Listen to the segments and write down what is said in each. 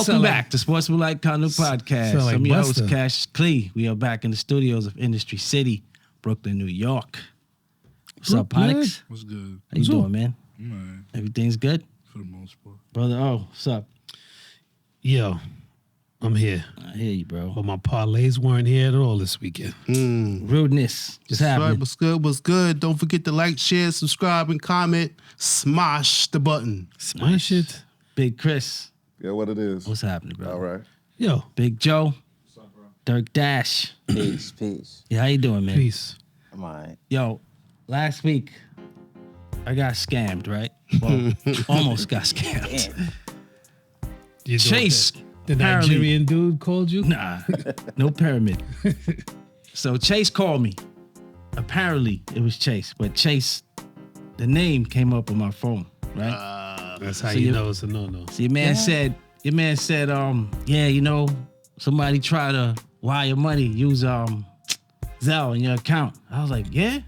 Welcome back to Sportsmanlike Conduct Podcast. Like I'm your Buster. host, Cash Clee. We are back in the studios of Industry City, Brooklyn, New York. What's up, Ponix? What's good? How you doing, man? I'm all right, Everything's good? for the most part. Brother, what's up? Yo, I'm here. I hear you, bro. But my parlays weren't here at all this weekend. Rudeness. Just Right, happening. what's good? What's good? Don't forget to like, share, subscribe, and comment. Smash the button. Smash it. Big Chris. Yeah, what it is. What's happening, bro? All right. Yo, Big Joe. Dirk Dash. Peace. Yeah, how you doing, man? peace. I'm all right. Yo, last week, I got scammed, right? Well, almost got scammed. Damn. You doing Chase. that? The apparently- Nigerian dude called you? Nah, no pyramid. So Chase called me. Apparently, it was Chase, but Chase, the name came up on my phone, right? That's how So you you- know it's a no-no. So your man said, yeah, you know, somebody tried to wire money, use Zelle in your account. I was like, yeah.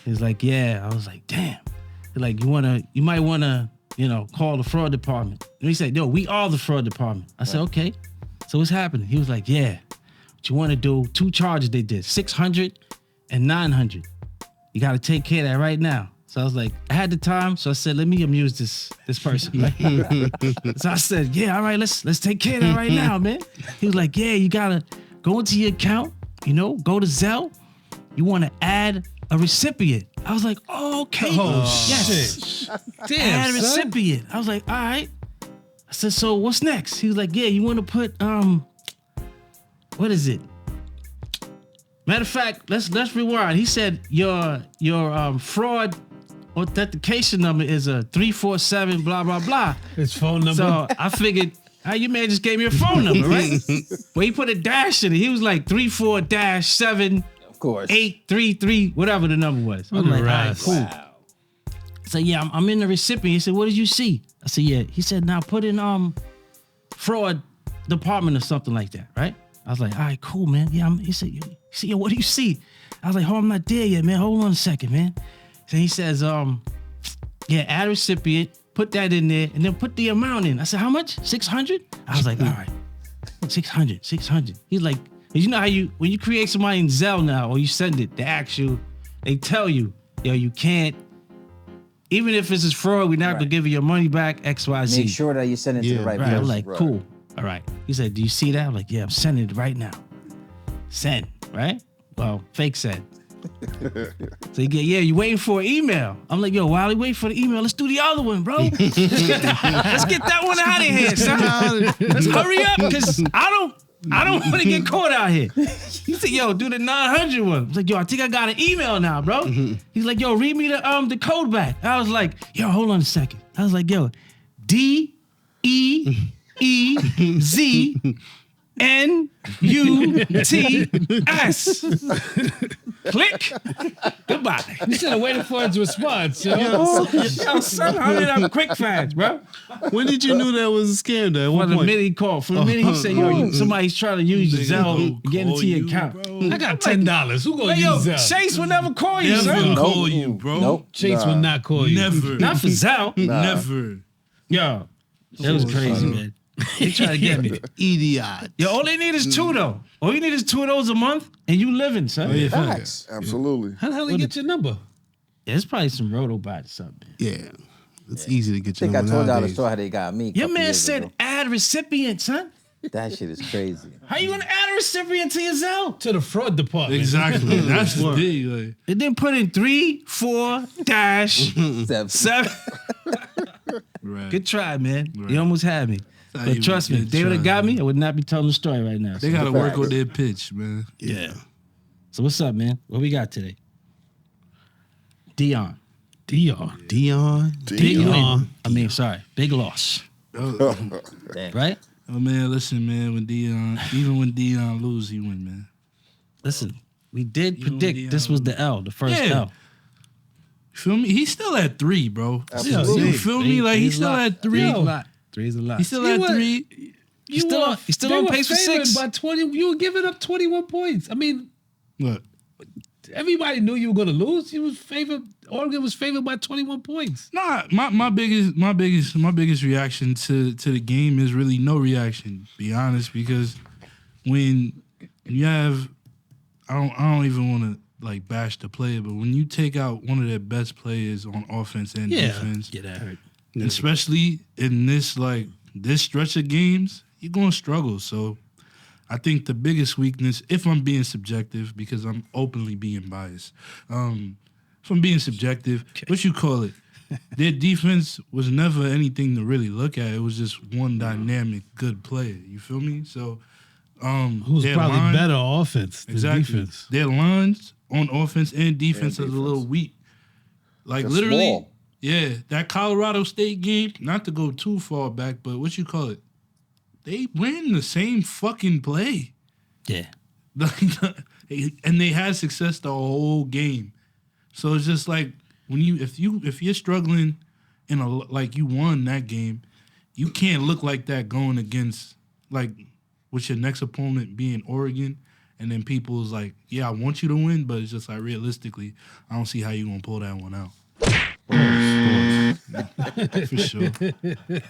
He's like, yeah. I was like, damn. He's like, you might wanna, call the fraud department. And he said, yo, we are the fraud department. I said, okay. So what's happening? He was like, yeah. What you wanna do? 2 charges they did, 600 and 900. You gotta take care of that right now. So I was like, I had the time, so I said, let me amuse this person. Right? So I said, yeah, all right, let's take care of that right now, man. He was like, yeah, you gotta go into your account, go to Zelle. You wanna add a recipient. I was like, oh, okay. Yes. Shit. Damn, Add a son. recipient. I was like, all right. I said, so what's next? He was like, yeah, you wanna put, what is it? Matter of fact, let's rewind. He said your fraud authentication number is a 347 blah blah blah. His phone number. So I figured, you man just gave me a phone number, right? Well, he put a dash in it. He was like 34-7 Of course. 833, whatever the number was. I'm like, all right, Right. cool. Wow. So yeah, I'm in the recipient. He said, what did you see? I said, yeah. He said, now put in fraud department or something like that, right? I was like, all right, cool, man. Yeah, he said, yo, what do you see? I was like, oh, I'm not there yet, man. Hold on a second, man. So he says, yeah, add recipient, put that in there, and then put the amount in. I said, how much? 600? I was like, all right, 600. He's like, you know how when you create somebody in Zelle now, or you send it, they tell you, yo, you can't, even if it's fraud, we're not gonna give you your money back, X, Y, Z. Make sure that you send it to the right Right, person. I'm like, cool. All right. He said, do you see that? I'm like, yeah, I'm sending it right now. Send, right? Well, fake send. So you waiting for an email. I'm like, yo, while you wait for the email, let's do the other one, bro. Let's get that one out of here, son. Let's hurry up, because I don't want to get caught out here. He said, yo, do the 900 one. I was like, yo, I think I got an email now, bro. He's like, yo, read me the code back. I was like, yo, hold on a second. I was like, yo, DEEZNUTS. Click. Goodbye. You should have waited for his response, yo. Yo, son, hurry up quick fast, bro. When did you know that was a scam? Though? At For what the point? minute he called, for the minute he said, yo, somebody's trying to use your Zelle to get into your account. I got $10. Who gonna Hey, yo, use Zelle? Chase will never call you, Never son. call you, bro. Nope. Chase will not call you. Never. Not for Zelle. Never. Yo, that was crazy, man. They try to get me. Idiot. Yo, all they need is 2, though. All you need is 2 of those a month, and you living, son. Yeah, Facts. Absolutely. How the hell he get your number? it's probably some roto-bot or something. Yeah. It's easy to get I you think I on told y'all the nowadays. story how they got me. a Your couple man years said ago. add recipient, son. That shit is crazy. How you gonna add a recipient to your Zelle? To the fraud department. Exactly. That's the thing. Like, And then put in 34-7. Seven. right. Good try, man. Right. You almost had me. Not But even trust me, good if they would have try, got me, man. I would not be telling the story right now. They So, gotta work facts. on their pitch, man. Yeah. so what's up, man? What we got today? Deion. Deion. Big win. I mean, sorry. Big loss. Oh, Damn. Right? oh, man, listen, man. When Deion lose, he win, man. Listen, we did You know, predict this was the L, the first Yeah. L. Feel me? He's still at 3, bro. Absolutely. You feel me? Like he's still at 3. Three's a lot. Three's a lot. He's still You at what? 3. He's still on- he's still they on were pace for favored 6. By 20, you were giving up 21 points. I mean, Look, everybody knew you were gonna lose. Oregon was favored by 21 points. Nah, my biggest reaction to the game is really no reaction. To be honest, because when you have, I don't even want to like bash the player, but when you take out one of their best players on offense and defense, Yeah, that hurt. and especially in this stretch of games, you're gonna struggle. So I think the biggest weakness, if I'm being subjective, because I'm openly being biased, if I'm being subjective, what you call it, their defense was never anything to really look at. It was just one dynamic, good player. You feel me? So, Who's their probably line- better offense than Exactly. defense? Their lines on offense and defense is a little weak. Like They're literally, small. yeah, that Colorado State game, not to go too far back, but what you call it, they ran the same fucking play. Yeah. And they had success the whole game. So it's just like when if you're struggling in like you won that game, you can't look like that going against like with your next opponent being Oregon, and then people's like, yeah, I want you to win, but it's just like realistically, I don't see how you gonna pull that one out. For sure.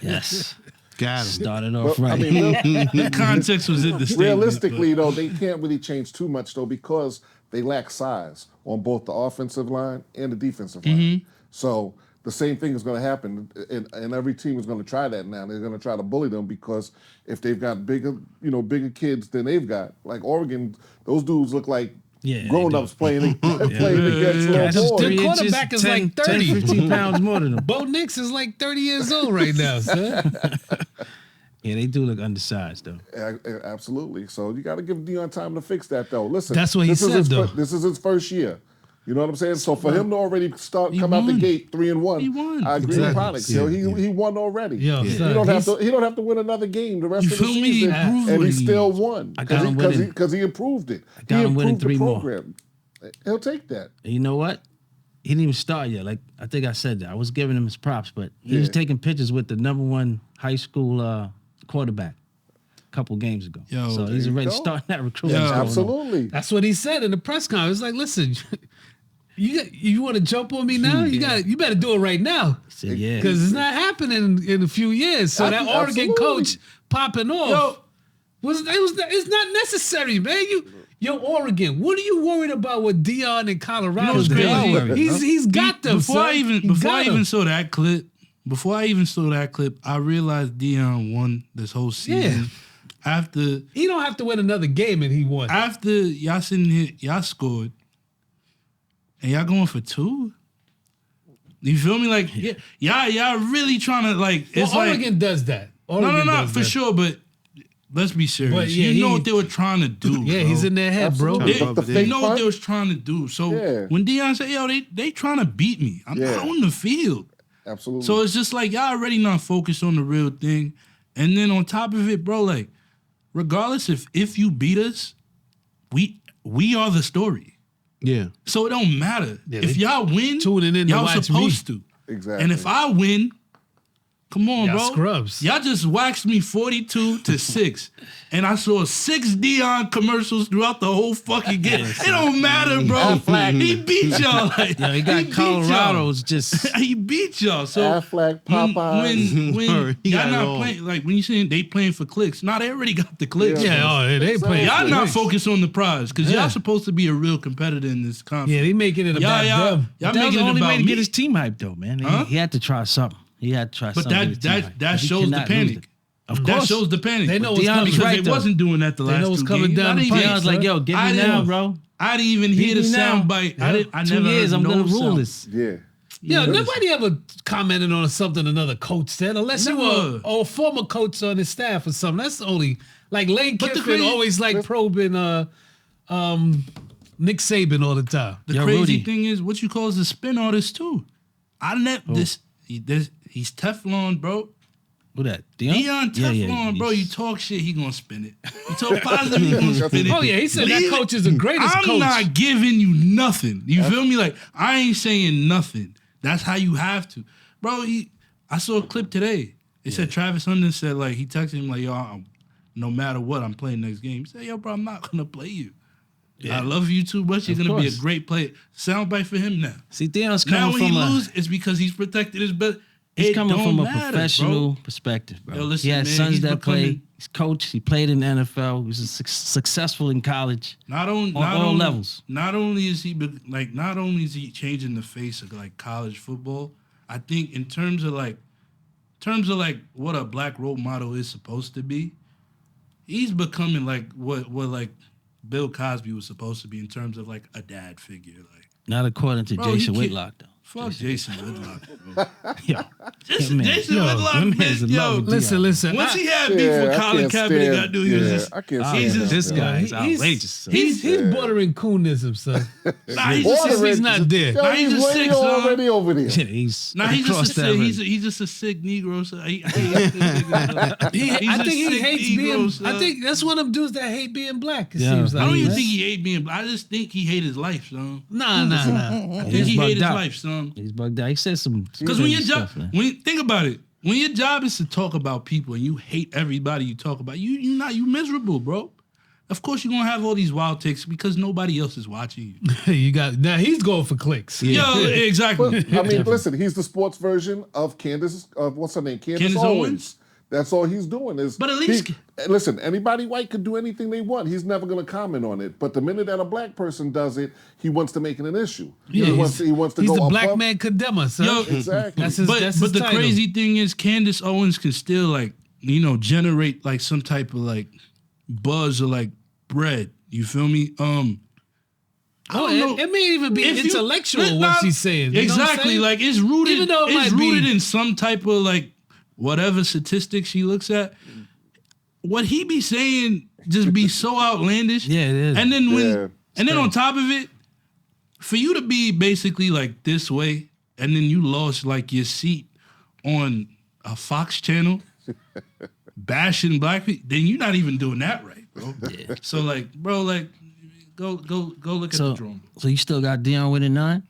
Yes. Got him. Started off Well, I right. mean, The context was in the statement. realistically, though, they can't really change too much, though, because they lack size on both the offensive line and the defensive line. So the same thing is going to happen, and every team is going to try that now. They're going to try to bully them because if they've got bigger kids than they've got, like Oregon, those dudes look like Yeah, they grown-ups playing against That's little boys. The 3 inches, quarterback is like 30. 10, 15 pounds more than them. Bo Nix is like 30 years old right now, son. Yeah, they do look undersized though. Absolutely. So you got to give Deion time to fix that, though. Listen, That's what he this is said, his though. This is his first year. You know what I'm saying? So for him to already come out the won. gate 3-1, He won. I agree with Onyx. Yeah, He won already. Yo, He son, don't have to. He don't have to win another game the rest You of the feel me? He season, improved and what he he still needs. won I got him winning. because he improved it. got He him winning improved the 3 more. program. He'll take that. And you know what? He didn't even start yet. Like I think I said that. I was giving him his props, but he was taking pictures with the #1 high school quarterback a couple games ago. Yo, so he's there you already go. starting that recruiting. Yo. going on. Absolutely. That's what he said in the press conference. Like, listen, you want to jump on me now? You better do it right now. He said, yeah. Because it's not happening in a few years. So that Oregon Absolutely. coach popping off it's not necessary, man. You're Oregon. What are you worried about with Deion and Colorado? You know what's crazy? worried, He's got them. Before I son. even saw that clip, I realized Deion won this whole season. After He don't have to win another game, and he won. y'all sitting here, y'all scored, and y'all going for 2. You feel me? Like y'all really trying to like. It's Well, like Oregon does that. Oregon no, does for that. sure. But let's be serious. But yeah, you know he- what they were trying to do. Yeah, bro. he's in their head, bro. Absolutely. They, The they fake know what punt? they was trying to do. So Yeah. when Deion said, "Yo, they trying to beat me," I'm Yeah. not on the field. Absolutely. So it's just like y'all already not focused on the real thing. And then on top of it, bro, like, regardless if you beat us, we are the story. Yeah. So it don't matter. Yeah, If they y'all win, tuning in to y'all watch supposed to. exactly. And if I win, come on, Y'all bro. scrubs. Y'all just waxed me 42-6. And I saw 6 Deion commercials throughout the whole fucking game. It don't matter, bro. He beat y'all. Like, Yo, he got beat Colorado's just y'all. He beat y'all. So Aflac, Popeyes. when He got y'all it not all. playing, like when you saying they playing for clicks, nah, they already got the clicks. Yeah, bro. Yeah, they play. Y'all not Nice. focused on the prize because Yeah. y'all supposed to be a real competitor in this conference. Yeah, they making it about y'all them. y'all that was making the it only about way to me. get his team hyped though, man. Huh? He had to try something. He had to try But something. to get his team hyped. that He shows the cannot lose panic. it. That course. shows the panic. They know what's Deion coming. was because right, they though. wasn't doing that the They last know what's 2 coming games. down I the didn't pipe, even- Deion's like, yo, get I me didn't- now, bro. I didn't even hear the me now. sound bite. I Two never years, heard I'm no gonna rule sound. this. Yeah. Yeah, nobody ever commented on something another coach said, unless you were Never. a former coach on his staff or something. That's the only like Lane But the Kiffin crazy- always like probing Nick Saban all the time. The Yo, crazy Rudy. thing is, what you call is a spin artist too. He's Teflon, bro. Who that? Deion Teflon, bro. You talk shit, he gonna spin it. You talk positive, he gonna spin it. Oh yeah, he said Leave that it- coach is the greatest I'm coach. not giving you nothing. You feel me? Like, I ain't saying nothing. That's how you have to. Bro, I saw a clip today. It said Travis Hunden said, like, he texted him, like, yo, no matter what, I'm playing next game. He said, yo, bro, I'm not gonna play you. I love you too much. You're Of gonna be a course. great player. Soundbite for him now. See, Deion's Now coming when he from a lose, it's because he's protected his best. he's It coming don't from a matter, professional bro. perspective, bro. Yo, listen, he has man, sons he's that play. becoming- He's coached. He played in the NFL. He was successful in college. Not on all levels. Not only is he not only is he changing the face of like college football. I think in terms of like what a black role model is supposed to be, he's becoming like what like Bill Cosby was supposed to be in terms of like a dad figure. Like, Not according to Bro, he Jason can't- Whitlock, though. fuck Jason Whitlock, bro. Yo, Jason man. Whitlock, that man, man's in love yo. with Listen, Deion. listen. Once he I- had beef with I Colin can't Kaepernick, stand- I knew he was yeah, just. I can't Oh, stand Jesus, him, this yo. guy is He's- outrageous. son. He's bordering coonism, son. Nah, he's just Bordering. He's not there. Yo, Nah, he's he's a way six, son. already over there. Yeah, he's Nah, he's just across a that sick, ridge. he's just a sick Negro. So I think he hates being. Son. I think that's one of them dudes that hate being black. It Yeah. seems I like. don't even man. think he hate being black. I just think he hate his life, son. Nah. I think He's he hate bugged his out. life, son. He's bugged out. He said some Because when your crazy job, stuff, man. when you think about it, when your job is to talk about people and you hate everybody you talk about, you miserable, bro. Of course you're gonna have all these wild takes because nobody else is watching you. You got now. He's going for clicks. Yo, exactly. But, I mean, listen, he's the sports version of what's her name? Candace Candace Owens. Owens? That's all he's doing is. But at least- listen, anybody white could do anything they want. He's never going to comment on it. But the minute that a black person does it, he wants to make it an issue. Yeah, he wants to He's go the above. black man condemner, son. Yo, Exactly. That's his. that's but his the title. crazy thing is Candace Owens can still like, generate like some type of like buzz or like bread. You feel me? I don't know. It may even be If you- intellectual Nah, what she's saying. You know what I'm Exactly. saying? Like it's rooted. Even though it It's might be- rooted in some type of like whatever statistic she looks at. What he be saying just be so outlandish. Yeah, it is. And then Yeah, on top of it, for you to be basically like this way, and then you lost like your seat on a Fox channel, bashing black people, then you're not even doing that right, bro. Yeah. So like, bro, like, go look at the drum. So you still got Deion winning 9?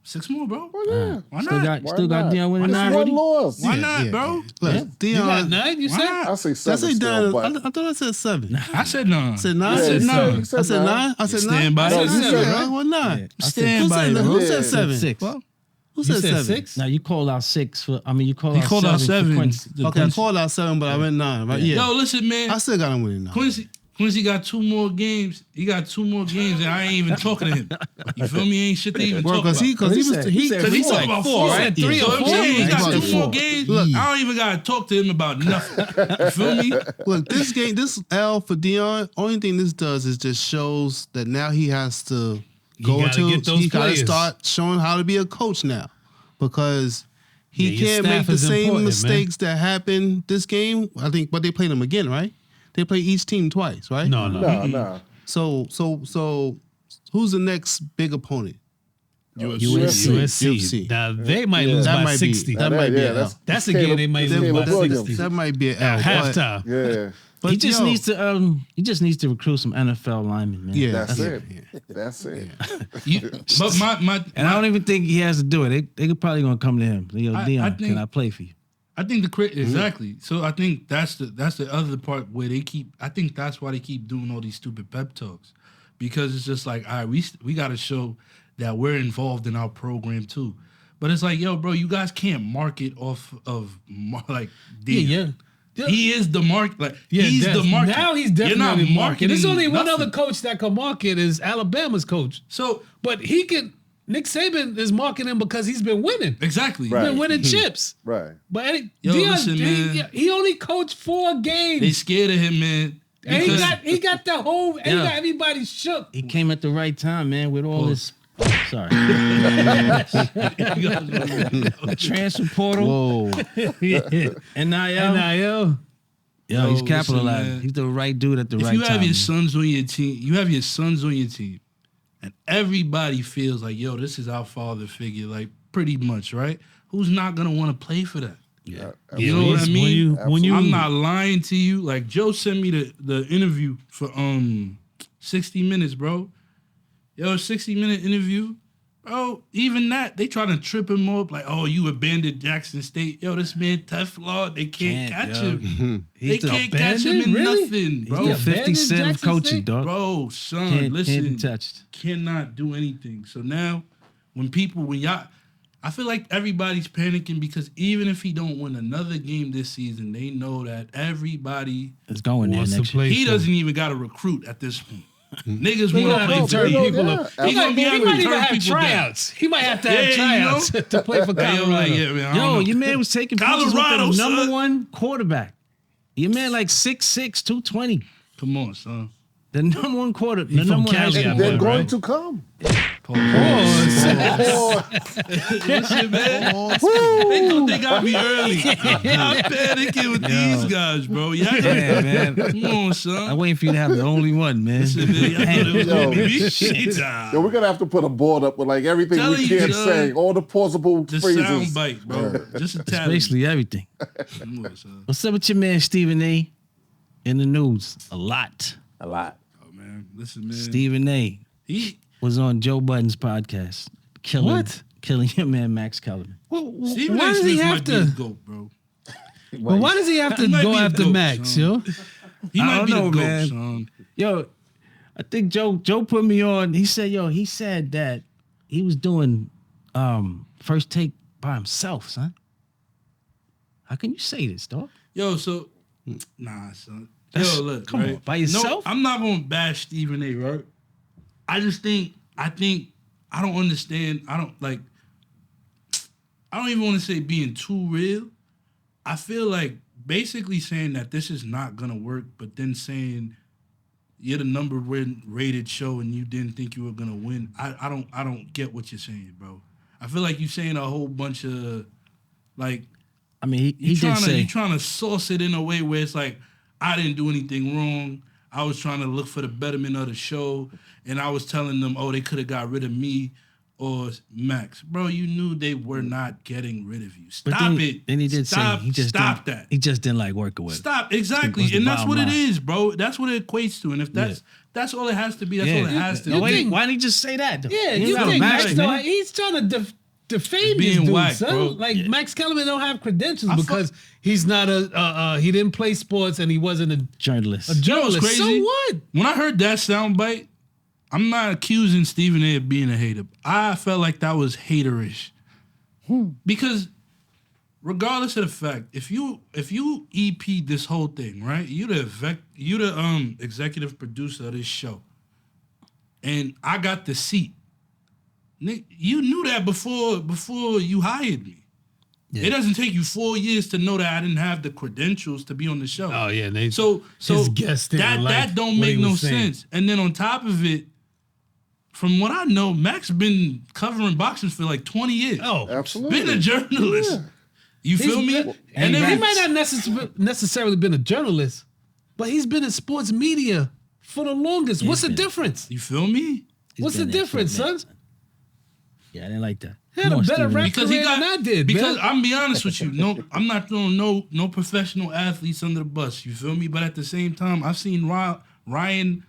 6 more, bro. Oh, yeah. Why Still not? got Why still got not? Deion winning Just 9 one already? loss. Why not, bro? Look, You got Deion. 9, you Why said? not? I say I 7 say still, down. but I thought I said 7. I said no. I said 9. Yeah, I said he no. he I said 9. I said 9. Stand by No, it. you said Yeah, nine. well, 9. Stand Who by said it, that? bro. Who Yeah. said 7? 6. Who You said said 7? 6? Now you called out 6 for. I mean, you called He out called out 7 for 7. Quincy. Okay, I called out 7, but I went 9. Right? Yeah. Yo, listen, man. I still got him winning 9. Quincy got 2 more games. He got 2 more games, and I ain't even talking to him. You feel me? Ain't shit to even Bro, talk about. because he said- was he said Because he four. talking about 4, He right? said 3 So or I'm 4. saying he He got said 2 more four. games. Look. I don't even got to talk to him about nothing. You feel me? Look, this game, this L for Deion, only thing this does is just shows that now he has to go gotta into, get those he got to players. start showing how to be a coach now, because he Yeah, your can't make staff the is same important, man. mistakes that happened this game. I think, but they played them again, right? They play each team twice, right? No. nah. So who's the next big opponent? USC. Now they might lose That by might be- 60. that might be an L. That's a game they might lose by Caleb 60. That might be an L. At but- halftime. Yeah, But He just yo, needs to recruit some NFL linemen, man. Yeah, that's yeah, it. yeah. That's it. But my And I don't even think he has to do it. They could probably gonna come to him. Yo, I Deion, think- can I play for you? I think exactly. So I think that's the other part where they keep. I think that's why they keep doing all these stupid pep talks, because it's just like, all right, we got to show that we're involved in our program too. But it's like, yo, bro, you guys can't market off of like Deion. Yeah. He is the market. Like Yeah, he's the market. Now he's You're not definitely marketing. There's only one nothing. other coach that can market is Alabama's coach. So But he can. Nick Saban is marketing because he's been winning. exactly. He's Right. been winning chips. Right. But Yo, Deion, listen, man. he only coached 4 They games. scared of him, man. And he got the whole. And he Yeah. got everybody shook. He came at the right time, man, with all this. Sorry, transfer portal, Whoa. NIL. NIL. Yo, he's Yo, capitalizing. listen, man. He's the right dude at the if right you time. have your man. sons on your team, and everybody feels like, yo, this is our father figure, like pretty much, right? Who's not gonna want to play for that? Yeah. You know what I mean? When you, I'm not lying to you. Like Joe sent me the interview for 60 Minutes, bro. Yo, 60-minute interview. Bro, even that, they trying to trip him up like, oh, you abandoned Jackson State. Yo, this man Teflon, they can't catch him. They can't catch him in nothing, bro. He's the 50 Cent of Jackson coaching, State? dog. Bro, son, Can't listen, be touched. cannot do anything. So now, when y'all, I feel like everybody's panicking because even if he don't win another game this season, they know that everybody It's going there Wants to next year. play he for- doesn't even got to recruit at this point. Niggas He want to might play have to for turn the people Yeah, up. absolutely. He might Turn even people have down. tryouts. He might have to have Yeah, you tryouts know? to play for Hey, yo, Colorado. like, yeah, man, I don't Yo, know. your man was taking pictures with Colorado, the number son. one quarterback. Your man like 6'6", 220. Come on, son. The number one quarter. The from number one Cali, high I school They're bet, quarterback. going right? to come. Pause. Listen, man. They thought they got me early. I'm panicking with these guys, bro. Yeah, man. Come on, I'm son. waiting for you to have the only one, man. Listen, man. I thought it was Yo. gonna be me. Shit, Yo, we're gonna have to put a board up with like everything Telling we you, can't son. say, all the plausible The phrases. sound bite, bro. Just a It's tad. basically everything. Come on, son. What's up with your man Stephen A. in the news? A lot. A lot. Oh, man. Listen, man. Stephen A. He was on Joe Budden's podcast. Killing your man Max Kellerman. Stephen Why A. does he Smith have might be to? his GOAT, bro. But why does he have to He might go be a after goat, Max, son. yo? He I might don't be know, the GOAT, man. son. Yo, I think Joe put me on. He said that he was doing First Take by himself, son. How can you say this, dog? Yo, so nah, son. That's- Yo, look, come right? on, by yourself? No, I'm not gonna bash Stephen A. Right? I think I don't understand. I don't even want to say being too real. I feel like basically saying that this is not gonna work, but then saying you're the number one rated show and you didn't think you were gonna win. I don't get what you're saying, bro. I feel like you're saying a whole bunch of like I mean, he you did say trying to sauce it in a way where it's like I didn't do anything wrong. I was trying to look for the betterment of the show, and I was telling them, oh, they could have got rid of me or Max. Bro, you knew they were not getting rid of you. but Stop then, it. Then he did Stop, say he just stop didn't, that. He just didn't like working with him. Stop. Exactly. was the And that's bottom what it line. is, bro. That's what it equates to. And if that's all it has to be, that's all it has to No, be. wait, think- why didn't he just say that? Though? Yeah, He you got think Max, Max? man. He's trying to defame He's this being dude, whack, son. bro. Like Max Kellerman don't have credentials I because he's not he didn't play sports and he wasn't a Journalist. You know journalist. what's So crazy? what? When I heard that soundbite, I'm not accusing Stephen A. of being a hater. I felt like that was haterish. Because regardless of the fact, if you EP this whole thing, right? You the executive producer of this show. And I got the seat. Nick, you knew that before you hired me. Yeah. It doesn't take you 4 years to know that I didn't have the credentials to be on the show. Oh yeah, they So his guests didn't that like don't what make he no was saying. sense. And then on top of it, from what I know, Max been covering boxing for like 20 years. Oh, Absolutely. Been a journalist. You feel me? And then he might not necessarily been a journalist, but he's been in sports media for the longest. What's the been. difference? you feel me? He's What's the been there for a difference, minute, son? Yeah, I didn't like that. He had Come a on, better Stephen A. rap Because he career got than I did, because man. I'm be honest with you, no, I'm not throwing no professional athletes under the bus. You feel me? But at the same time, I've seen Ryan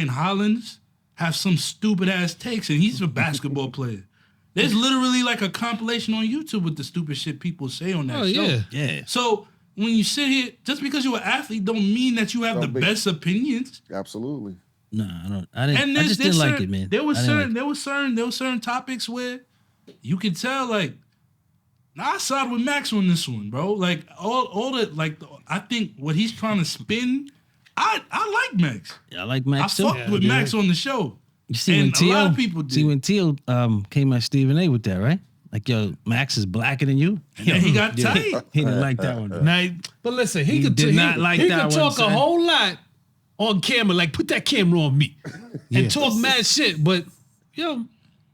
Hollins have some stupid ass takes, and he's a basketball player. There's literally like a compilation on YouTube with the stupid shit people say on that Oh show. yeah. Yeah. So when you sit here, just because you're an athlete, don't mean that you have the Don't be- best opinions. Absolutely. No, I don't. I didn't. And I there's, just there's didn't like certain, it, man. There was I didn't certain, like there was certain topics where you could tell, like, nah, I side with Max on this one, bro. Like all the like, I think what he's trying to spin, I like Max. it. I like Max I too. fucked with Max on the show. You see and when T.O. a lot of people did. See when T.O. Came at Stephen A. with that, right? Like, yo, Max is blacker than you. And then he got Yeah. tight. He didn't like that one. Though. Now, but listen, he could did not like he that could one, talk a son. whole lot on camera, like put that camera on me and talk mad shit. But yo,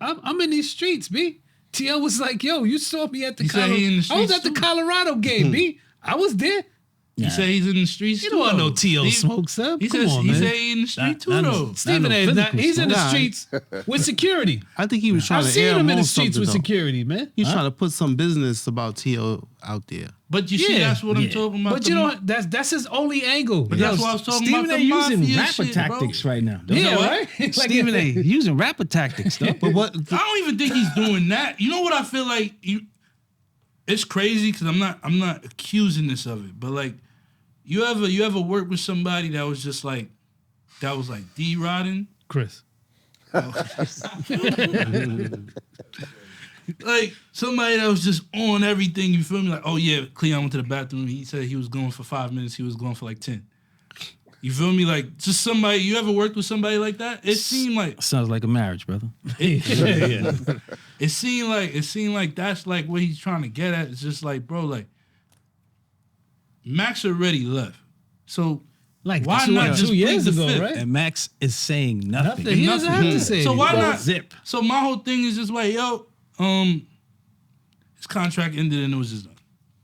I'm in these streets, B. TL was like, yo, you saw me at the He said he in the I was streets at the too. Colorado game, B. I was there. He said he's in the streets. You too, don't want no though. TL He- smoke, son. He Come says on, he man. said he in the street too, not no- though. Stephen no A. is not, physical he's in the smoke. streets with security. I think he was trying I've to seen air him in the most streets something, with though. security, man. He's trying to put some business about T.O. out there. But you see, that's what I'm talking about. But you know, that's his only angle. But that's what I was talking Stephen about. A. The using mafia rapper shit, tactics bro. right now. Yeah, what? right? Like, Stephen A. using rapper tactics, though. But what? I don't even think he's doing that. You know what I feel like? It's crazy because I'm not accusing this of it, but like, you ever work with somebody that was just like, D-Rodding? Chris. Like somebody that was just on everything, you feel me? Like, oh yeah, Cleon went to the bathroom. He said he was going for 5 minutes. He was going for like 10. You feel me? Like just somebody. You ever worked with somebody like that? It seemed like Sounds like a marriage, brother. it seemed like that's like what he's trying to get at. It's just like, bro, like Max already left, so Like why two, not like just 2 years plead the ago, fifth? right? And Max is saying nothing. Nothing. He doesn't have to say So why anything. not Zip. So my whole thing is just like, yo, his contract ended and it was just done.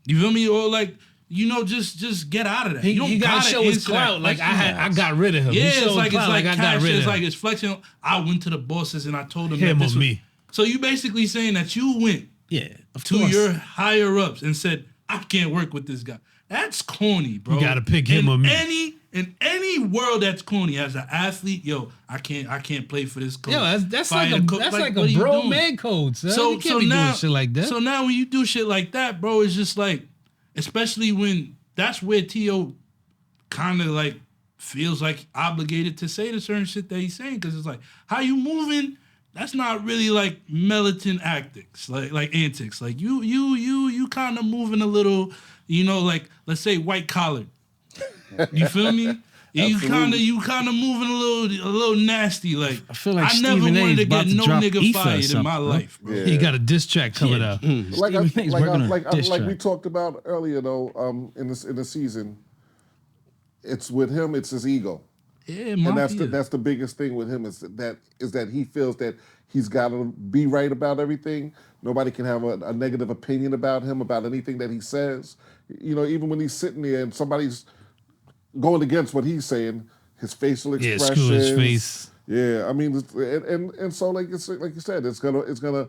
You feel me? Or like, you know, just get out of that. He, you don't he gotta show his answer that clout. Like question. I got rid of him. Yeah, He it's showed like clout, I got cash. rid It's of like him. it's flexing. I went to the bosses and I told them Him that or this me. So you basically saying that you went Yeah, of to course. your higher ups and said, I can't work with this guy. That's corny, bro. You gotta pick him or me. In any world that's corny, as an athlete, yo, I can't play for this coach. Yo, that's Fire like the a coach. that's like what a are you bro doing? man code, son. So you can't be now, doing shit like that. So now when you do shit like that, bro, it's just like, especially when that's where T.O. kind of like feels like obligated to say the certain shit that he's saying, because it's like, how you moving? That's not really like militant antics, like antics. Like you kind of moving a little, you know, like let's say white collar. You feel me? You kind of moving a little nasty. Like I feel like I never Stephen A. wanted is to about get to no drop nigga Ether or fired in something, my bro. life, bro. Yeah. he got a diss track coming out. Like Stephen A's working on a diss we track. talked about earlier though, in the season, it's with him. It's his ego. Yeah, And mafia. that's the biggest thing with him is that he feels that he's got to be right about everything. Nobody can have a negative opinion about him, about anything that he says. You know, even when he's sitting there and somebody's going against what he's saying, his facial Yeah, expressions. screw his face. Yeah, I mean, and so like you said, it's gonna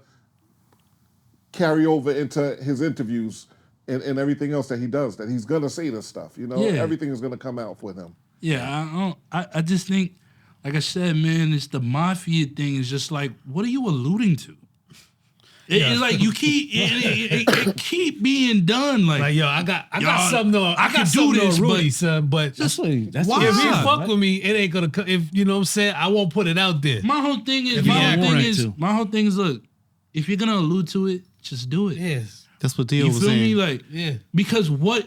carry over into his interviews and everything else that he does. That he's gonna say this stuff. You know, Yeah. everything is gonna come out with him. Yeah, I just think, like I said, man, it's the mafia thing. Is just like, what are you alluding to? It's like you keep it keep being done. Like yo, I got Y'all, something on. I I can got do something this, on Rudy, but son. But That's what Why? if he Wow. fuck with me, it ain't gonna. If you know what I'm saying, I won't put it out there. my whole thing is, If you act right, too. my whole thing is, look, if you're gonna allude to it, just do it. Yes. That's what Theo You was feel saying. me? Like, Yeah. because what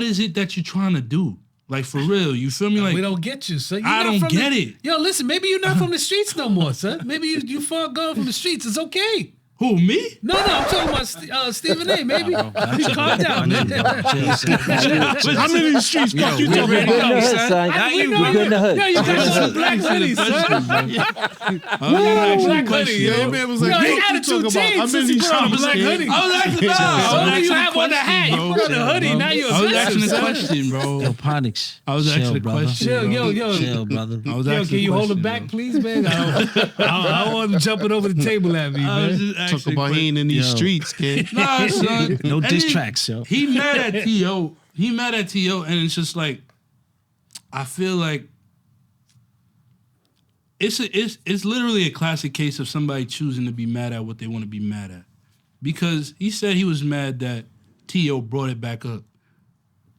is it that you're trying to do? Like for real, you feel me? Like We don't get you, son. I don't get it. Yo, listen, maybe you're not from the streets no more, son. Maybe you far gone from the streets. It's okay. who, me? No, I'm talking about Stephen A. Maybe you calm down, man. How many streets fuck you We talking good in about? the hood, son. We We good in the hood. Yo, you got some black hoodies, son. Black hoodie, yo. That man was like, Yo, "What he you attitude talking about? changed I'm since in he these put on a streets, black kid." hoodie. I was asking, So no, you have on the hat, you put on the hoodie, now you're I was asking aggressive, a son. question, bro. Aquaponics. I was Chill, asking a brother. question. Chill, yo. Chill, brother. I was Yo, asking can a you hold question, it back, bro. please, man? I don't want him jumping over the table at me, I was man. just asking Talk about a he ain't in these Yo. streets, kid. Nah, son. No And diss then tracks, yo. He mad at T.O. He mad at T.O. and it's just like, I feel like it's literally a classic case of somebody choosing to be mad at what they want to be mad at. Because he said he was mad that T.O. brought it back up.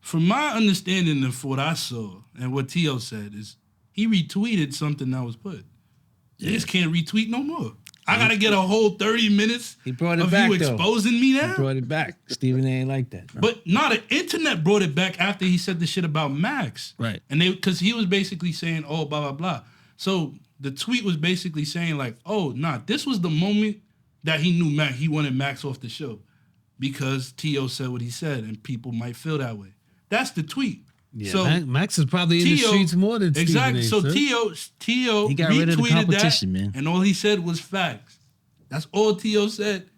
From my understanding of what I saw and what T.O. said is he retweeted something that was put. You just can't retweet no more. I gotta get a whole 30 minutes He brought it of back, you though. exposing me He now. brought it back. Stephen A. ain't like that, bro. But no, the internet brought it back after he said the shit about Max. Right. And because he was basically saying, oh, blah, blah, blah. So the tweet was basically saying like, oh, nah, this was the moment that he knew he wanted Max off the show because T.O. said what he said and people might feel that way. That's the tweet. Yeah, So Max is probably in the T.O. streets more than exactly. Stephen So A. son. T.O. He got rid of the retweeted competition, that, man. and all he said was facts. That's all T.O. said.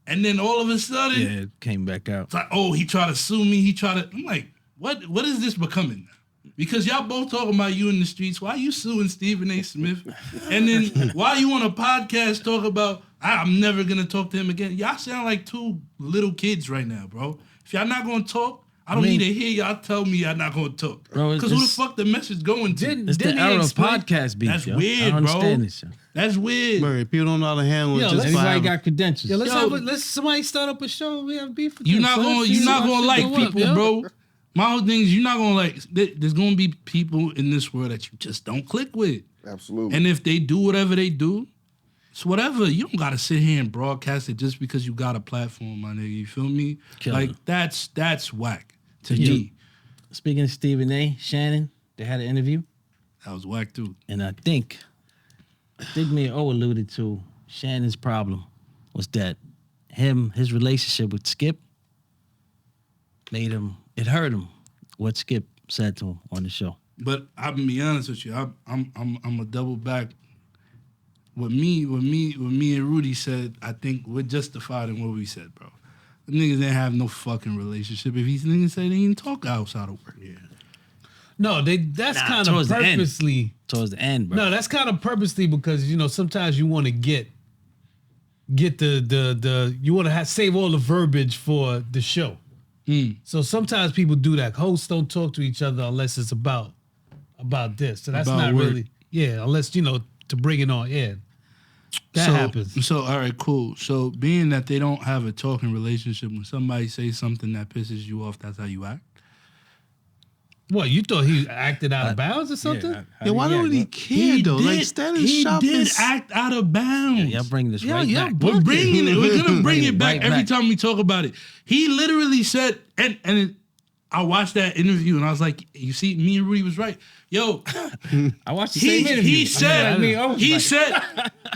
And then all of a sudden, Yeah, it came back out. it's like, oh, he tried to sue me. I'm like, what is this becoming now? Because y'all both talking about you in the streets. Why you suing Stephen A. Smith? And then why you on a podcast talk about, I'm never going to talk to him again? Y'all sound like two little kids right now, bro. If y'all not gonna talk, I don't need to hear y'all tell me y'all not gonna talk. Bro, Because who the fuck the message going to? It's the era of podcast beef. That's yo. weird, I don't bro. understand this. Yo. That's weird. Murray, people don't know how to handle it. Yo, Just let's- by Everybody having- got credentials. Yeah, let's Yo. somebody start up a show. We have beef with You're them, not son. gonna See you're not how gonna shit like go up, people, yo. bro. My whole thing is you're not gonna like. There's gonna be people in this world that you just don't click with, Absolutely. and if they do whatever they do, it's whatever. You don't gotta sit here and broadcast it just because you got a platform, my nigga. You feel me? Killer. Like that's whack to Yeah. me. Speaking of Stephen A. Shannon, they had an interview, That was whack too. and I think me and O alluded to Shannon's problem was that his relationship with Skip it hurt him what Skip said to him on the show. But I'm gonna be honest with you. I'm a double back. What me and Rudy said, I think we're justified in what we said, bro. The niggas didn't have no fucking relationship. If these niggas say they didn't talk outside of work. Yeah. No, that's kind of towards the end. purposely. Towards the end, bro. No, that's kind of purposely because sometimes you want to get the you want to save all the verbiage for the show. So sometimes people do that. Hosts don't talk to each other unless it's about this. So that's About not work. really unless to bring it on air. That happens. So all right, cool. So being that they don't have a talking relationship, when somebody says something that pisses you off, that's how you act. What, you thought he acted out of bounds or something? Yeah, why don't he care though? Like standing he shop did is act out of bounds. Y'all bring this right back. We're bringing it. We're gonna bring Bring it it back right every back. time we talk about it. He literally said, and I watched that interview and I was like, you see, me and Rudy was right. Yo, I watched the same interview. he said, I was said,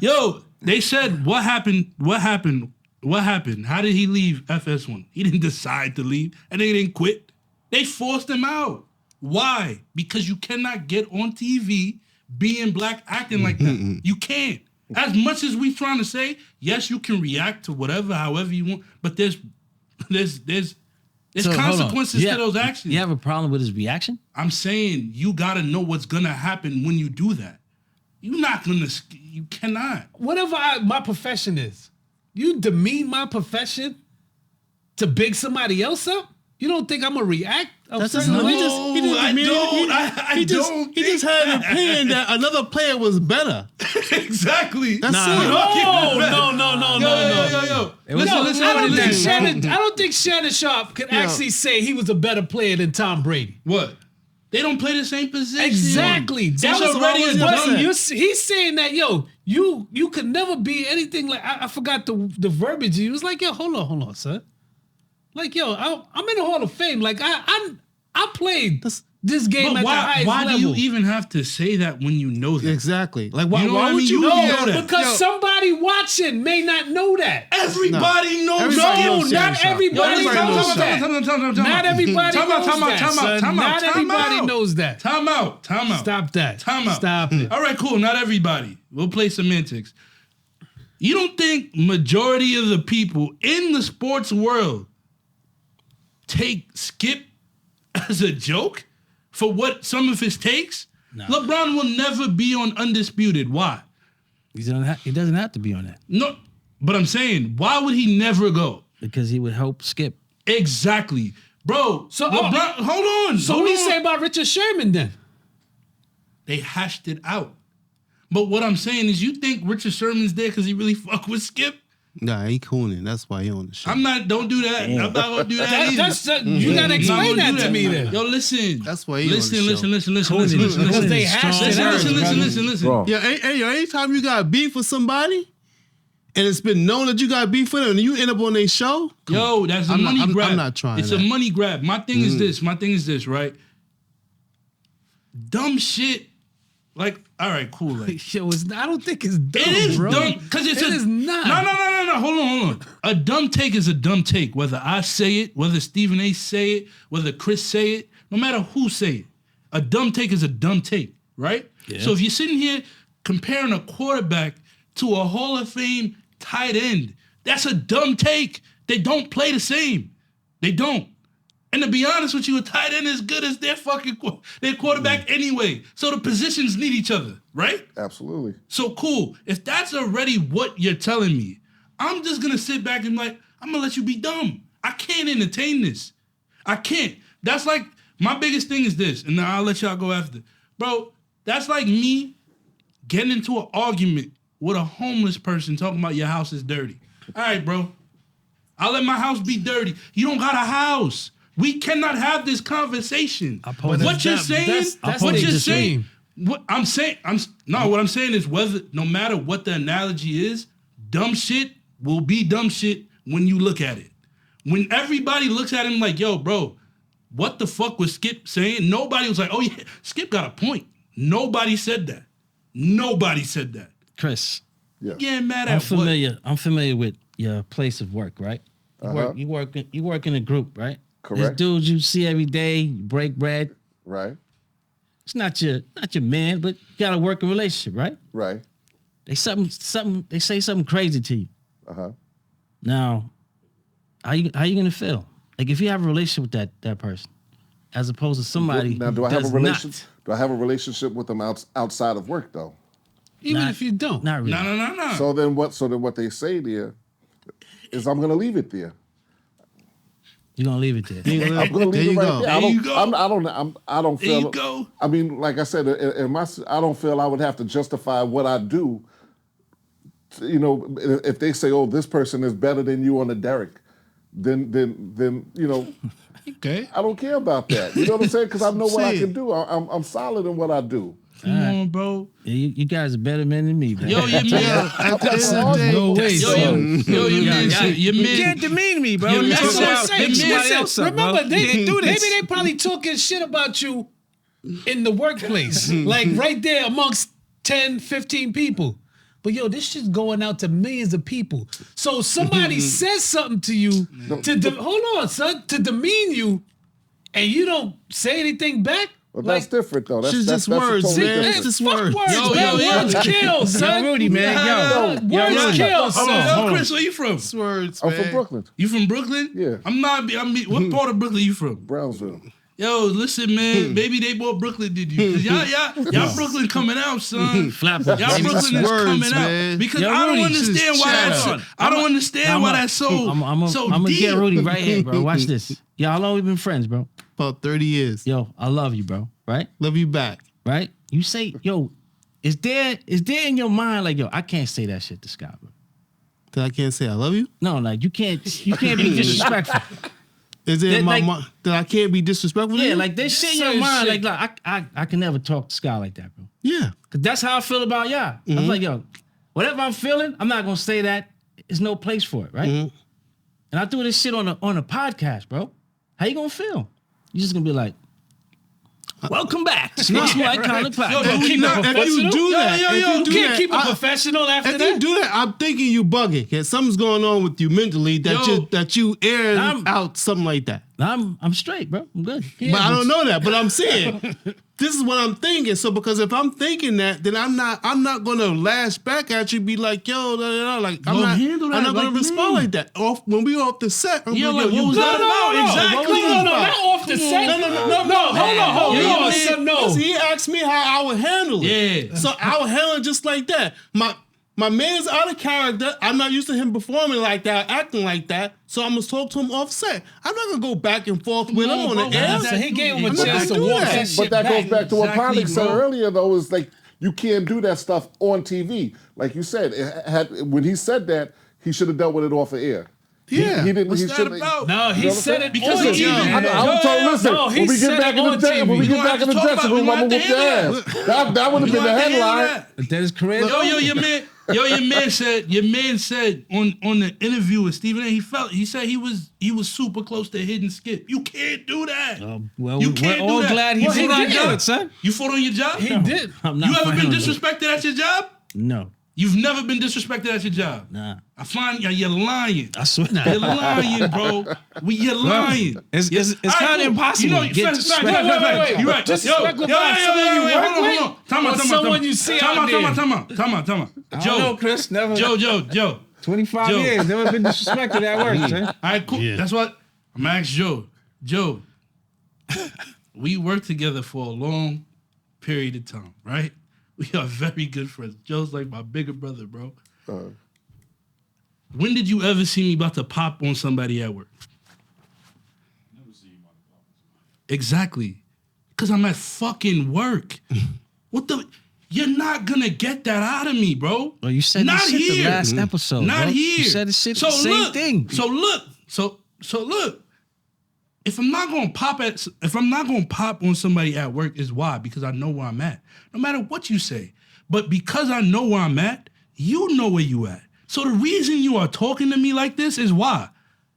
yo, they said, what happened? What happened? How did he leave FS1? He didn't decide to leave and they didn't quit. They forced him out. Why? Because you cannot get on TV being black acting like that. You can't. As much as we trying to say, yes, you can react to whatever, however you want, but there's So, hold on. consequences to those actions. You have a problem with his reaction? I'm saying you gotta know what's gonna happen when you do that. You're not gonna. You cannot. Whatever my profession is, you demean my profession to big somebody else up? You don't think I'm gonna react? That's certain just, way? he just I don't. he just had an opinion that another player was better. Exactly. That's it. No. Yo. It was- Listen, I don't think listen. I don't think Shannon Sharp could actually say he was a better player than Tom Brady. What? They don't play the same position. Exactly. That It's was already always a what dumb- he's saying that you could never be anything like I forgot the verbiage. He was like, yo, hold on, son. Like, yo, I'm in the Hall of Fame. Like I played this game But at the why highest do level. you even have to say that when you know that? Exactly. Like why, You know what why I would mean? you You know know that. Because somebody watching may not know that. Everybody knows Everybody that. knows Shannon Not Sharp. everybody Everybody knows knows that. Not everybody knows that. son. Not everybody knows that. Time out. Stop that. Time out. Stop it. All right, cool. Not everybody. We'll play semantics. You don't think majority of the people in the sports world take Skip as a joke for what some of his takes? No. LeBron will never be on Undisputed. Why? He doesn't have to be on that No, but I'm saying, why would he never go? because he would help Skip. Exactly. Bro, So, LeBron, hold on. So what do you say about Richard Sherman then? They hashed it out. But what I'm saying is, you think Richard Sherman's there because he really fuck with Skip? Nah, he cooning. That's why he on the show. I'm not. Don't do that. I'm not gonna do that either. You gotta I'm not explain gonna that do to me then. Yo, listen. That's why he on the listen, show. listen. Because they hashed it out. Listen. Bro. Yeah, hey, anytime you got beef with somebody, and it's been known that you got beef with them, and you end up on their show, Yo, that's a money grab. I'm not trying It's that. a money grab. My thing is this, right? Dumb shit. Like, all right, cool. Like, Yo, I don't think it's dumb, it is bro. dumb because it's It is not. No. Hold on. A dumb take is a dumb take. Whether I say it, whether Stephen A. say it, whether Chris say it, no matter who say it, a dumb take is a dumb take, right? Yeah. So if you're sitting here comparing a quarterback to a Hall of Fame tight end, that's a dumb take. They don't play the same. They don't. And to be honest with you, a tight end is good as their quarterback anyway. So the positions need each other, right? Absolutely. So cool. If that's already what you're telling me, I'm just gonna sit back and be like, I'm gonna let you be dumb. I can't entertain this. I can't. That's like, my biggest thing is this, and then I'll let y'all go after. Bro, that's like me getting into an argument with a homeless person talking about your house is dirty. All right, bro. I'll let my house be dirty. You don't got a house. We cannot have this conversation. What you're saying, what you're saying, what I'm saying, what I'm saying is no matter what the analogy is, dumb shit will be dumb shit when you look at it. When everybody looks at him like, yo, bro, what the fuck was Skip saying? Nobody was like, oh yeah, Skip got a point. Nobody said that. Nobody said that. Chris, Yeah. Getting mad at what? I'm familiar with your place of work, right? You work in a group, right? Correct. There's dudes you see every day, you break bread. Right. It's not your man, but you got a working relationship, right? Right. They say something crazy to you. Now, how you gonna feel? Like if you have a relationship with that person, as opposed to somebody Now, do I have a relationship? Do I have a relationship with them outside of work though? Even if you don't. Not really. No. So then what they say there is I'm gonna leave it there. You're gonna leave it there. I'm gonna leave it right there. There you go. I don't feel. There you go. I mean, like I said, I don't feel I would have to justify what I do. You know, if they say, "Oh, this person is better than you on the Derrick," then you know, Okay. I don't care about that. You know what I'm saying? Because I know what I can do. I'm solid in what I do. Come on, bro. Yeah, you guys are better men than me, man. Yo, your man. At the end of the day, No way, son. Your man said, your You man. can't demean me, bro. Your man That's what I'm said, saying. your man Listen, said, remember, they Can't do maybe this. they probably talking shit about you in the workplace. Like right there amongst 10, 15 people. But yo, this shit's going out to millions of people. So somebody says something to you hold on, son, to demean you, and you don't say anything back. But that's different though. That's It's just words, totally man. different. It's just Fuck words. words, Yo, man. yo, yo. Words kill, son. Rudy, man. Words Rudy. kill, Hold on, son. yo, Chris, where you from? It's words, I'm man. from Brooklyn, You from Brooklyn? Yeah. What part of Brooklyn you from? Brownsville. Yo, listen, man. Maybe they more Brooklyn did you. 'Cause y'all Brooklyn coming out, son. Flappers. Y'all baby. Brooklyn is words, coming man. out. Because Yo, I don't Rudy, understand why that's shut up. I don't understand why that's so I'm gonna deep. get Rudy right here, bro. Watch this. Yo, how long we been friends, bro? About 30 years. Yo, I love you, bro. Right? Love you back. Right? You say, yo, is there in your mind like, yo, I can't say that shit to Scott, bro? That I can't say I love you? No, like you can't be disrespectful. Is it in my Like- mind that I can't be disrespectful to Yeah, you? like this shit in your Certain mind, shit. like I can never talk to Scott like that, bro. Yeah. Cause that's how I feel about y'all. I was like, yo, whatever I'm feeling, I'm not gonna say that. There's no place for it, right? And I do this shit on a podcast, bro. How you gonna feel? You just gonna be like, welcome back to Sports More Iconic Podcast. Yo, keep it If you professional. do that, Yo, if you you do can't that, keep it I- professional after If that. you do that, I'm thinking you bugging. Cause something's going on with you mentally that you airing I'm- out something like that. I'm straight, bro. I'm good. But I don't know that. But I'm saying this is what I'm thinking. So because if I'm thinking that, then I'm not gonna lash back at you. Be like, yo, da, da, da. Like I'm Don't not. handle that I'm not gonna like respond me. like that. When we off the set, I'm Yeah, like, like, yo, what was you that good? about? Exactly. No, not off the set. Hold on, son, no. Because he asked me how I would handle it. Yeah. So I would handle it just like that. My man's out of character. I'm not used to him performing like that, acting like that. So I'm gonna talk to him off set. I'm not gonna go back and forth with him on the air. So he gave him a I'm not chance to gonna do walk that. that shit But that back. goes back to what Exactly, Ponick said bro. earlier, though, is like you can't do that stuff on TV. Like you said, when he said that, he should have dealt with it off of air. Yeah. He didn't. What's he that shouldn't- about? No, he You know what I'm said saying? it Because on it's TV. TV. I'm telling. Listen, No, he when we said get back it in the on dressing, TV. when we We get gonna back in have the to talk dressing about- room, we I'm gonna gonna whoop your have ass. to That would have been the headline. But that is career. Yo, your man said on the interview with Stephen A. He said he was super close to hitting Skip. You can't do that. Well, You we're can't do all that. glad he Well, fought on he your did. job, son. You fought on your job? He did. I'm not You ever been fighting on disrespected at your job? No, You've never been disrespected at your job. nah. I find you're lying. I swear. You're lying, bro. You're lying. It's kind of impossible. You know, to get wait. disrespected. You're right. Disrespectful by someone you work Hold with? on. Time Or out. someone you see out there? Time out. I don't know, Chris. Never. Joe. 25 Joe. years. Never been disrespected at work, son. All right, cool. Yeah. That's what I'm gonna ask Joe. Joe, we worked together for a long period of time, right? We are very good friends. Joe's like my bigger brother, bro. When did you ever see me about to pop on somebody at work? Exactly. Because I'm at fucking work. What the? You're not gonna get that out of me, bro. Well, you said not this shit here. the last episode. Not bro. here. You said this shit so the same look, thing. So look. If I'm not gonna pop on somebody at work, is why? Because I know where I'm at. No matter what you say. But because I know where I'm at, you know where you at. So the reason you are talking to me like this is why?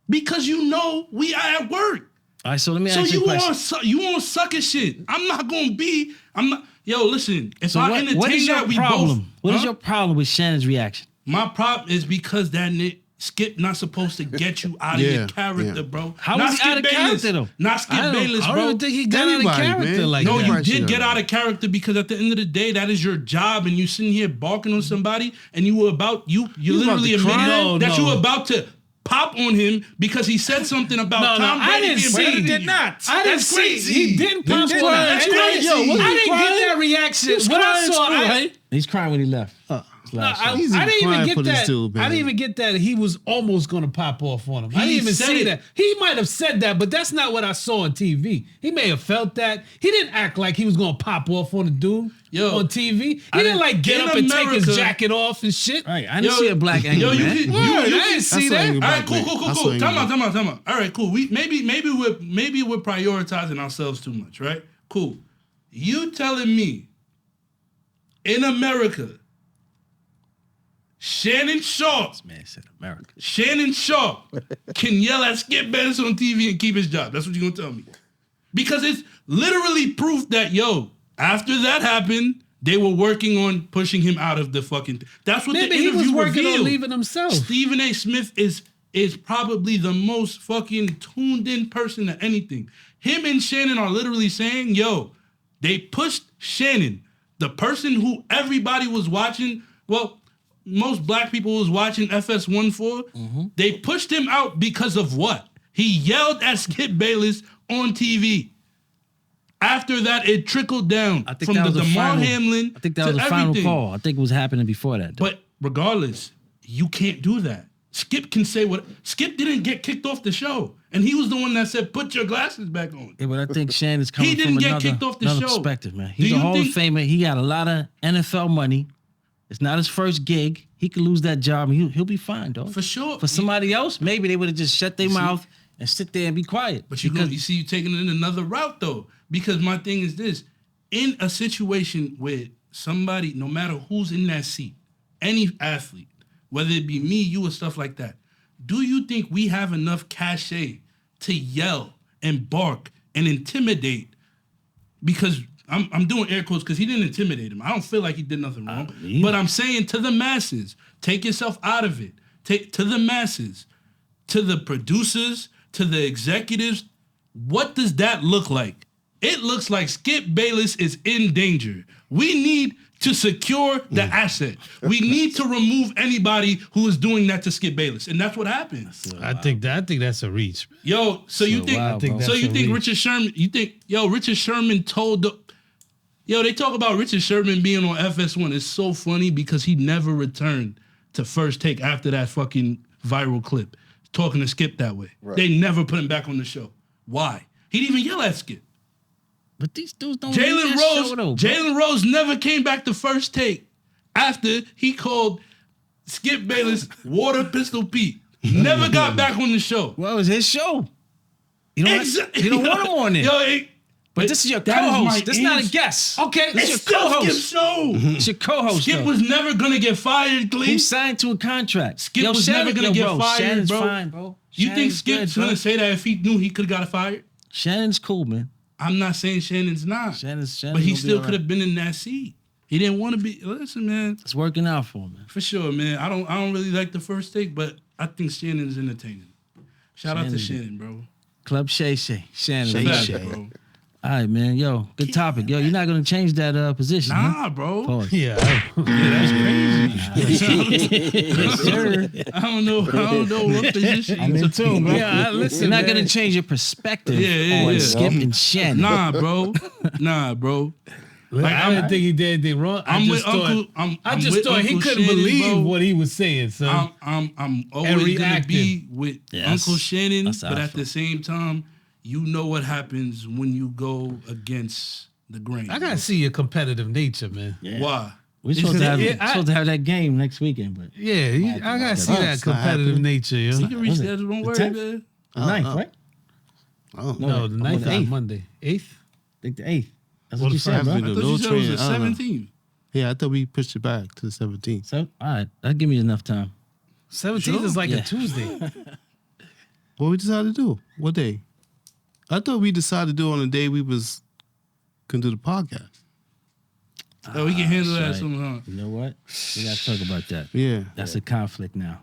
Because you know we are at work. All right, so let me So ask you a question. you on sucker shit. I'm not. Yo, listen. If So I what entertain is your that, we problem? both. What is Huh? your problem with Shannon's reaction? My problem is because that Skip not supposed to get you out of Yeah, your character, yeah. bro. How not is he Skip out of Bayless. character, though? Not Skip I Bayless, don't bro. even think he got out of Anybody, character man. like No, that. you Everybody did should get know out of character because at the end of the day, that is your job, and you sitting here barking on somebody, and you about literally to cry? admitted that No. you were about to pop on him because he said something about No, Tom I Brady didn't being see better he than did you. not. I didn't That's see. crazy. He didn't pop did on cry. him. That's I didn't- crazy. Yo, what I I didn't didn't get get that reaction. was What I crying saw, too, right? He's crying when he left. His last show. Easy I didn't even crying get for this that. dude, man. I didn't even get that he was almost gonna pop off on him. I He didn't even said see it. that. He might have said that, but that's not what I saw on TV. He may have felt that. He didn't act like he was gonna pop off on a dude on TV. He didn't like get in up and take his America- jacket off and shit. Right, I didn't see a black angry you man. can- Word, I didn't see That's that. what All right, Black cool. man. That's what Time he out. All right, cool. Maybe we're prioritizing ourselves too much, right? Cool. You telling me in America, Shannon Sharp Man said America. can yell at Skip Bayless on TV and keep his job. That's what you're gonna tell me. Because it's literally proof that after that happened, they were working on pushing him out of the fucking. That's what Maybe the he interview was working revealed. on leaving himself. Stephen A. Smith is probably the most fucking tuned in person to anything. Him and Shannon are literally saying, they pushed Shannon, the person who everybody was watching. Well, most black people was watching FS1 for. They pushed him out because of what? He yelled at Skip Bayless on TV. After that, it trickled down I think from that the was the DeMar final. Hamlin I think that to was the final everything. call. I think it was happening before that. Though. But regardless, you can't do that. Skip can say what. Skip didn't get kicked off the show, and he was the one that said, "Put your glasses back on." Yeah, but I think Shannon's coming He didn't from get another, kicked off the another show. perspective, man. Do He's a you Hall of think- Famer. He got a lot of NFL money. It's not his first gig. He could lose that job, and he'll be fine, dog. For sure. For somebody else, maybe they would have just shut their mouth and sit there and be quiet. But you see, you taking it in another route though, because my thing is this: in a situation where somebody, no matter who's in that seat, any athlete, whether it be me, you, or stuff like that, do you think we have enough cachet to yell and bark and intimidate? Because I'm doing air quotes because he didn't intimidate him. I don't feel like he did nothing wrong. But I'm saying to the masses, take yourself out of it. Take to the masses, to the producers, to the executives. What does that look like? It looks like Skip Bayless is in danger. We need to secure the asset. We need to remove anybody who is doing that to Skip Bayless, and that's what happened. I think that's a reach. Yo, so you think? wild, bro. So you That's think a Richard Sherman? You think Richard Sherman told the? Yo, they talk about Richard Sherman being on FS1. It's so funny because he never returned to First Take after that fucking viral clip, talking to Skip that way. Right. They never put him back on the show. Why? He didn't even yell at Skip. But these dudes don't leave Jalen that Rose, show, though, bro. Jalen Rose never came back to First Take after he called Skip Bayless Water Pistol Pete. Never got back on the show. Well, it was his show. You don't, Exactly. you don't want him on it. But this is your that is my co-host. This is not a answer. guest. Okay, This is It's your still co-host. Skip's show. It's your co-host. Skip though. was never gonna get fired, Glee. He signed to a contract. Skip was never gonna get bro, fired, Shannon's bro. fine, bro. You think Shannon's Skip's good, bro. gonna say that if he knew he could have got fired? Shannon's cool, man. I'm not saying Shannon's not. Shannon's but he gonna be still all could right. have been in that seat. He didn't want to be. Listen, man, It's working out for him, man. for sure, man. I don't really like the First Take, but I think Shannon's entertaining. Shout out to Shannon, bro. Club Shay Shay. Shannon. Shay Lee. Shay. Bro. All right, man. Yo, good topic. Yo, you're not gonna change that position, huh? Nah, bro. Pause. Yeah. That's crazy. Yes, sir. I don't know what position. I'm in tune, bro. Yeah, listen, You're not man. gonna change your perspective Yeah, on yeah. Skip and Shannon. Nah, bro. Nah, bro. Like, I didn't think he did anything wrong. I'm with Uncle. I just with thought he Uncle couldn't Shannon, believe bro. what he was saying, son. I'm always gonna reacting. be with Yes. Uncle Shannon, That's how but I at feel. the same time, you know what happens when you go against the grain. I gotta see your competitive nature, man. Yeah. Why? We're supposed to have Yeah, supposed to have that game next weekend, but I gotta see that It's not competitive happening. nature, yo. You can reschedule. Don't worry, 10th? man. the 9th, right? Oh, No, the 9th the is 8th. Monday. 8th? I think the 8th. That's Or what the you said, bro. first. I thought No you said it was train, the I don't know. 17th. Yeah, I thought we pushed it back to the 17th. So, all right, that'll give me enough time. 17th is like Yeah. a Tuesday. What we decided to do? What day? I thought we decided to do it on the day we was gonna do the podcast. Oh, we can handle that right. somehow. You know what? We gotta talk about that. Yeah. That's a conflict now.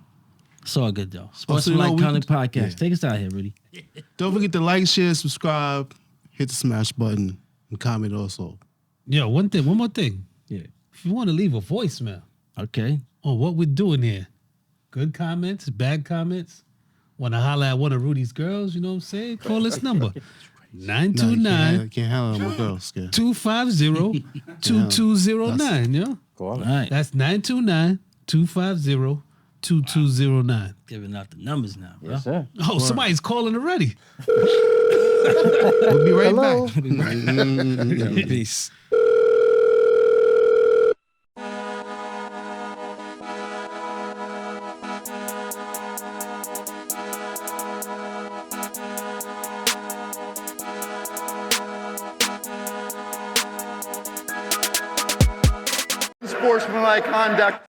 It's all good though. so Sports you know, Like we County could- Podcast. yeah. Take us out here, Rudy. Don't forget to like, share, subscribe, hit the smash button, and comment also. Yo, one more thing. Yeah. If you want to leave a voicemail Okay. on what we're doing here, good comments, bad comments, want to holler at one of Rudy's girls, you know what I'm saying? Call this number. No, you 929 can't handle my girls. Yeah. 250 2209, yo. Call All it. right. That's 929 250 2209. Giving out the numbers now, bro. Yes, sir. Oh, somebody's calling already. We'll be right Hello. back. Peace. Sportsmanlike conduct.